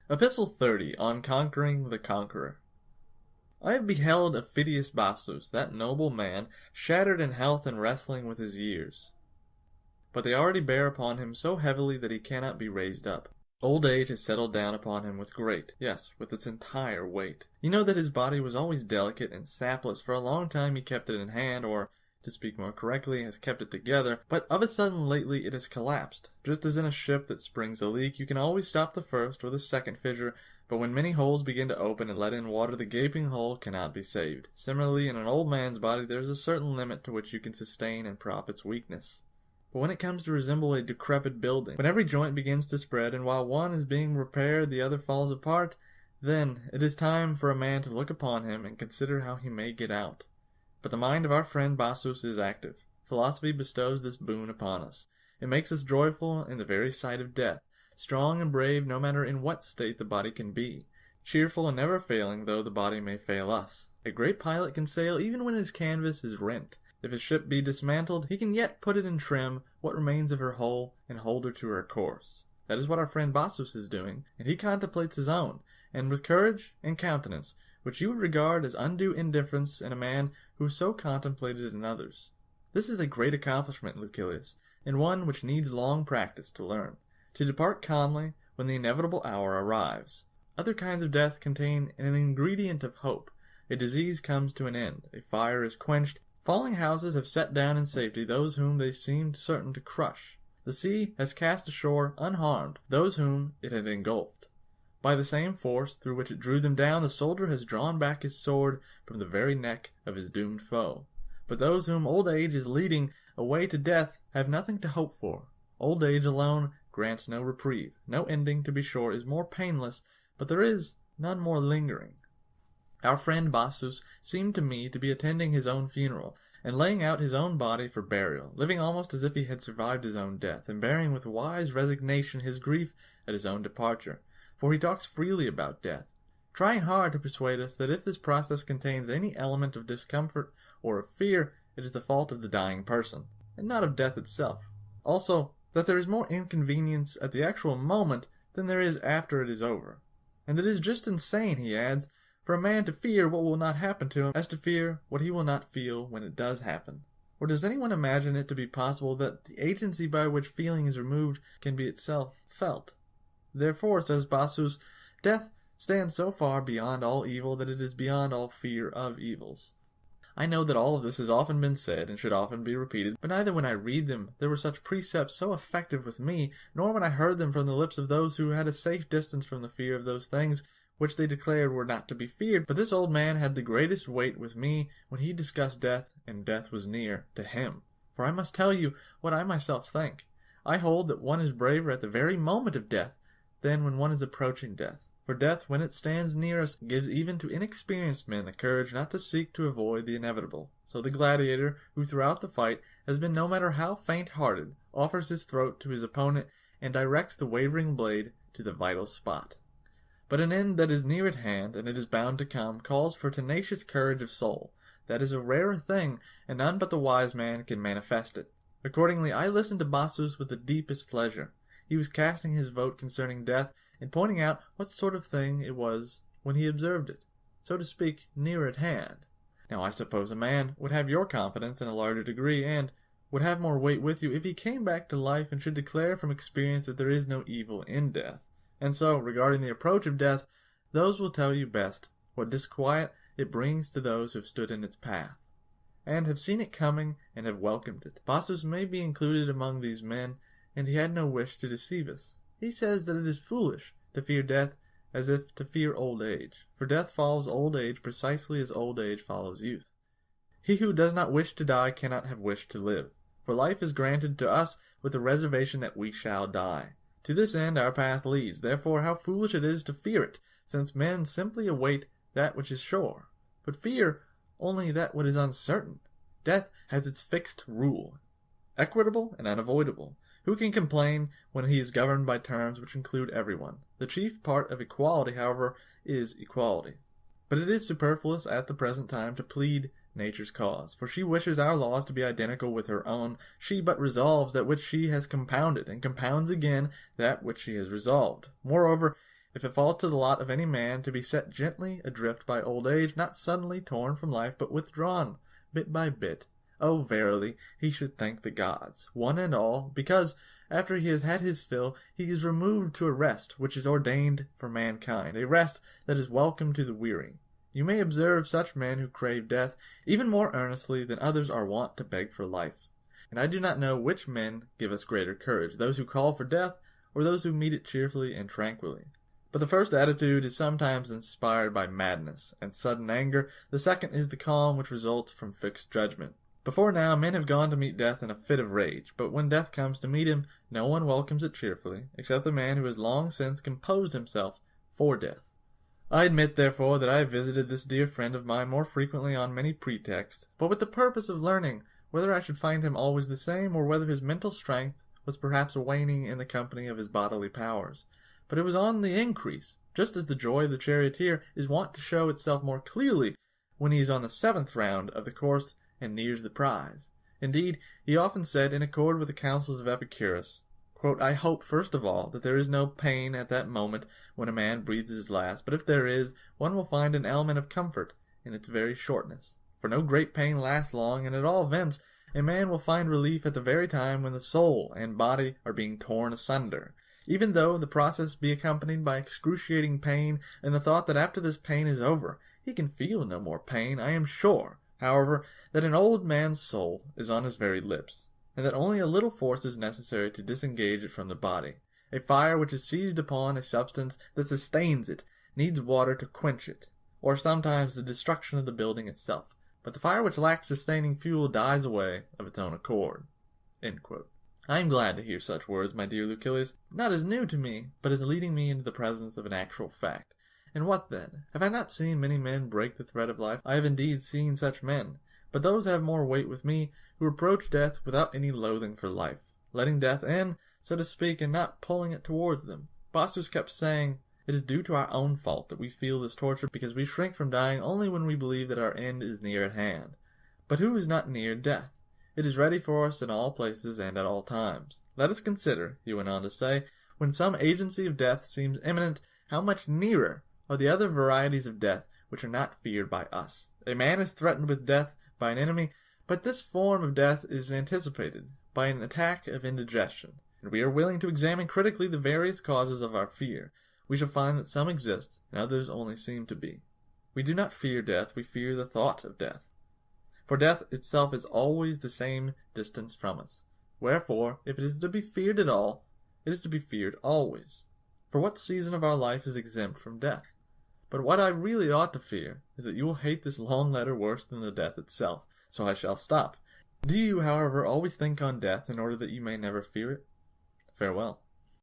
Epistle 30, on conquering the Conqueror. I have beheld Phidias Bassus, that noble man, shattered in health and wrestling with his years. But they already bear upon him so heavily that he cannot be raised up. Old age has settled down upon him with great, yes, with its entire weight. You know that his body was always delicate and sapless. For a long time he kept it in hand, or, to speak more correctly, has kept it together, but of a sudden lately it has collapsed. Just as in a ship that springs a leak, you can always stop the first or the second fissure, but when many holes begin to open and let in water, the gaping hole cannot be saved. Similarly, in an old man's body there is a certain limit to which you can sustain and prop its weakness. But when it comes to resemble a decrepit building, when every joint begins to spread, and while one is being repaired the other falls apart, then it is time for a man to look upon him and consider how he may get out. But the mind of our friend Bassus is active. Philosophy bestows this boon upon us. It makes us joyful in the very sight of death, strong and brave no matter in what state the body can be, cheerful and never failing though the body may fail us. A great pilot can sail even when his canvas is rent. If his ship be dismantled, he can yet put it in trim, what remains of her hull, and hold her to her course. That is what our friend Bassus is doing, and he contemplates his own, and with courage and countenance, which you would regard as undue indifference in a man who so contemplated in others. This is a great accomplishment, Lucilius, and one which needs long practice to learn. To depart calmly when the inevitable hour arrives. Other kinds of death contain an ingredient of hope. A disease comes to an end, a fire is quenched, falling houses have set down in safety those whom they seemed certain to crush. The sea has cast ashore unharmed those whom it had engulfed. By the same force through which it drew them down, the soldier has drawn back his sword from the very neck of his doomed foe. But those whom old age is leading away to death have nothing to hope for. Old age alone grants no reprieve. No ending, to be sure, is more painless, but there is none more lingering. Our friend Bassus seemed to me to be attending his own funeral, and laying out his own body for burial, living almost as if he had survived his own death, and bearing with wise resignation his grief at his own departure. For he talks freely about death, trying hard to persuade us that if this process contains any element of discomfort or of fear, it is the fault of the dying person, and not of death itself. Also, that there is more inconvenience at the actual moment than there is after it is over. And it is just insane, he adds, for a man to fear what will not happen to him as to fear what he will not feel when it does happen. Or does anyone imagine it to be possible that the agency by which feeling is removed can be itself felt? Therefore, says Bassus, death stands so far beyond all evil that it is beyond all fear of evils. I know that all of this has often been said and should often be repeated, but neither when I read them there were such precepts so effective with me, nor when I heard them from the lips of those who had a safe distance from the fear of those things which they declared were not to be feared. But this old man had the greatest weight with me when he discussed death, and death was near to him. For I must tell you what I myself think. I hold that one is braver at the very moment of death than when one is approaching death. For death, when it stands near us, gives even to inexperienced men the courage not to seek to avoid the inevitable. So the gladiator, who throughout the fight has been no matter how faint-hearted, offers his throat to his opponent and directs the wavering blade to the vital spot. But an end that is near at hand, and it is bound to come, calls for tenacious courage of soul. That is a rarer thing, and none but the wise man can manifest it. Accordingly, I listened to Bassus with the deepest pleasure. He was casting his vote concerning death, and pointing out what sort of thing it was when he observed it, so to speak, near at hand. Now I suppose a man would have your confidence in a larger degree, and would have more weight with you if he came back to life and should declare from experience that there is no evil in death. And so, regarding the approach of death, those will tell you best what disquiet it brings to those who have stood in its path, and have seen it coming and have welcomed it. Bassus may be included among these men, and he had no wish to deceive us. He says that it is foolish to fear death as if to fear old age, for death follows old age precisely as old age follows youth. He who does not wish to die cannot have wished to live, for life is granted to us with the reservation that we shall die. To this end our path leads, therefore how foolish it is to fear it, since men simply await that which is sure, but fear only that which is uncertain. Death has its fixed rule, equitable and unavoidable. Who can complain when he is governed by terms which include everyone? The chief part of equality, however, is equality. But it is superfluous at the present time to plead nature's cause, for she wishes our laws to be identical with her own. She but resolves that which she has compounded, and compounds again that which she has resolved. Moreover, If it falls to the lot of any man to be set gently adrift by old age, not suddenly torn from life, but withdrawn, bit by bit, oh, verily, he should thank the gods, one and all, because, after he has had his fill, he is removed to a rest which is ordained for mankind, a rest that is welcome to the weary. You may observe such men who crave death even more earnestly than others are wont to beg for life. And I do not know which men give us greater courage, those who call for death, or those who meet it cheerfully and tranquilly. But the first attitude is sometimes inspired by madness and sudden anger. The second is the calm which results from fixed judgment. Before now, men have gone to meet death in a fit of rage, but when death comes to meet him, no one welcomes it cheerfully, except the man who has long since composed himself for death. I admit, therefore, that I have visited this dear friend of mine more frequently on many pretexts, but with the purpose of learning whether I should find him always the same, or whether his mental strength was perhaps waning in the company of his bodily powers. But it was on the increase, just as the joy of the charioteer is wont to show itself more clearly when he is on the 7th round of the course and nears the prize. Indeed, he often said, in accord with the counsels of Epicurus, quote, I hope, first of all, that there is no pain at that moment when a man breathes his last, but if there is, one will find an element of comfort in its very shortness. For no great pain lasts long, and at all events, a man will find relief at the very time when the soul and body are being torn asunder, even though the process be accompanied by excruciating pain, and the thought that after this pain is over, he can feel no more pain. I am sure, however, that an old man's soul is on his very lips, and that only a little force is necessary to disengage it from the body. A fire which is seized upon a substance that sustains it needs water to quench it, or sometimes the destruction of the building itself. But the fire which lacks sustaining fuel dies away of its own accord. End quote. I am glad to hear such words, my dear Lucilius, not as new to me, but as leading me into the presence of an actual fact. And what then? Have I not seen many men break the thread of life? I have indeed seen such men, but those have more weight with me who approach death without any loathing for life, letting death in, so to speak, and not pulling it towards them. Bossus kept saying, it is due to our own fault that we feel this torture, because we shrink from dying only when we believe that our end is near at hand. But who is not near death? It is ready for us in all places and at all times. Let us consider, he went on to say, when some agency of death seems imminent, how much nearer are the other varieties of death which are not feared by us. A man is threatened with death by an enemy, but this form of death is anticipated by an attack of indigestion, and we are willing to examine critically the various causes of our fear. We shall find that some exist, and others only seem to be. We do not fear death, we fear the thought of death. For death itself is always the same distance from us. Wherefore, if it is to be feared at all, it is to be feared always. For what season of our life is exempt from death? But what I really ought to fear is that you will hate this long letter worse than the death itself, so I shall stop. Do you, however, always think on death in order that you may never fear it? Farewell.